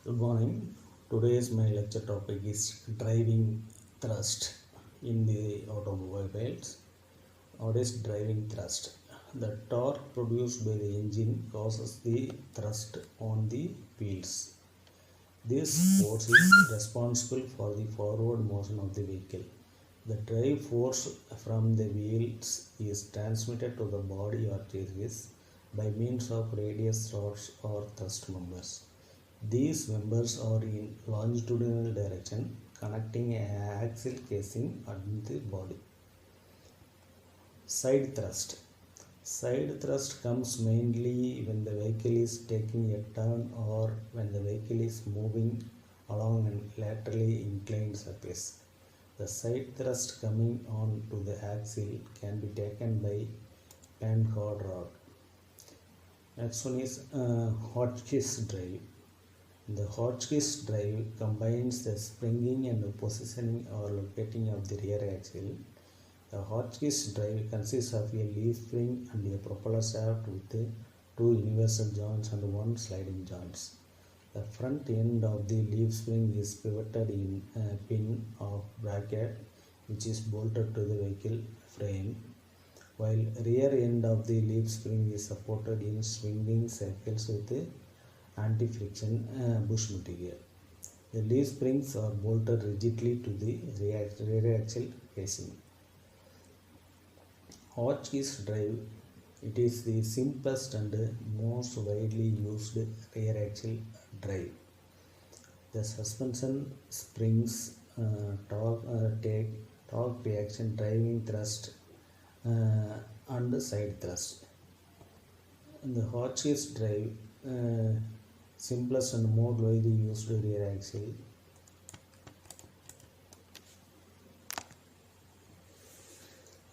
Good morning. Today's my lecture topic is driving thrust in the automobiles. What is driving thrust? The torque produced by the engine causes the thrust on the wheels. This force is responsible for the forward motion of the vehicle. The drive force from the wheels is transmitted to the body or chassis by means of radius rods or thrust members. These members are in longitudinal direction connecting an axle casing and the body. Side thrust. Side thrust comes mainly when the vehicle is taking a turn or when the vehicle is moving along a laterally inclined surface. The side thrust coming on to the axle can be taken by panhard rod. Next one is Hotchkiss drive. The Hotchkiss drive combines the springing and positioning or locating of the rear axle. The Hotchkiss drive consists of a leaf spring and a propeller shaft with two universal joints and one sliding joints. The front end of the leaf spring is pivoted in a pin or bracket which is bolted to the vehicle frame, while rear end of the leaf spring is supported in swinging circles with anti-friction bush material. The leaf springs are bolted rigidly to the rear axle casing. Hotchkiss drive, it is the simplest and most widely used rear axle drive. The suspension springs take torque reaction, driving thrust and side thrust. The Hotchkiss drive simplest and most widely used rear axle.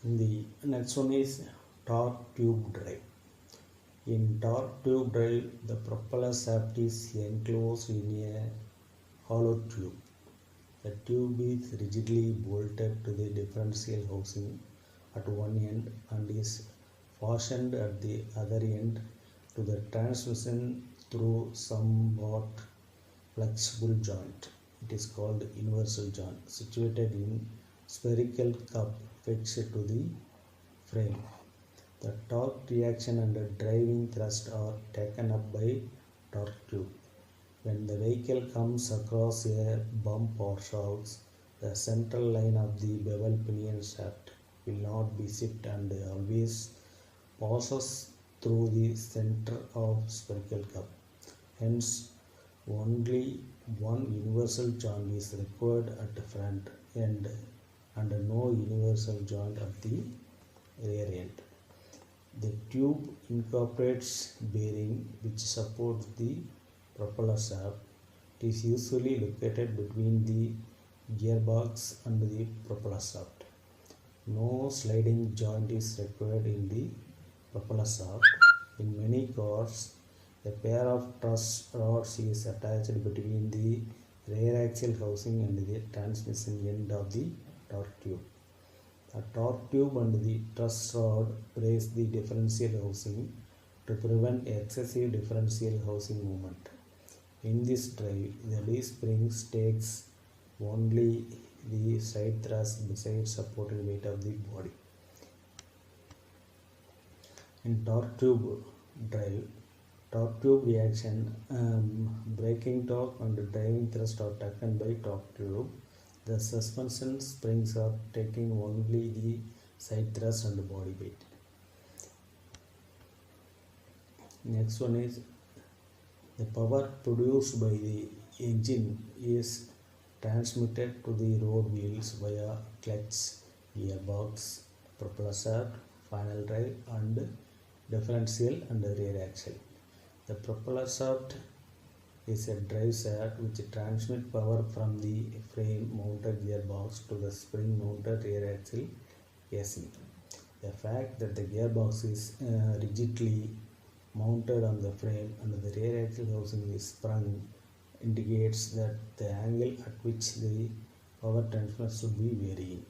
The next one is torque tube drive. In torque tube drive, the propeller shaft is enclosed in a hollow tube. The tube is rigidly bolted to the differential housing at one end and is fastened at the other end to the transmission through somewhat flexible joint. It is called universal joint, situated in spherical cup fixed to the frame. The torque reaction and driving thrust are taken up by torque tube. When the vehicle comes across a bump or shocks, the central line of the bevel pinion shaft will not be shifted and always passes through the center of spherical cup. Hence, only one universal joint is required at the front end and no universal joint at the rear end. The tube incorporates bearing which supports the propeller shaft. It is usually located between the gearbox and the propeller shaft. No sliding joint is required in the propeller shaft. In many cars, a pair of truss rods is attached between the rear axle housing and the transmission end of the torque tube. The torque tube and the truss rod brace the differential housing to prevent excessive differential housing movement. In this drive, the leaf springs takes only the side thrust besides supported weight of the body. In torque tube drive, torque tube reaction, braking torque and driving thrust are taken by torque tube. The suspension springs are taking only the side thrust and body weight. Next one is the power produced by the engine is transmitted to the road wheels via clutch, gearbox, propeller shaft, final drive and differential and rear axle. The propeller shaft is a drive shaft which transmits power from the frame mounted gearbox to the spring mounted rear axle casing. The fact that the gearbox is rigidly mounted on the frame and the rear axle housing is sprung indicates that the angle at which the power transfer should be varying.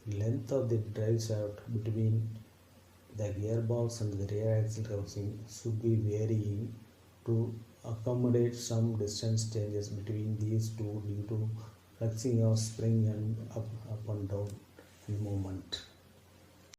Length of the drive shaft between the gearbox and the rear axle housing should be varying to accommodate some distance changes between these two due to flexing of spring and up and down in movement.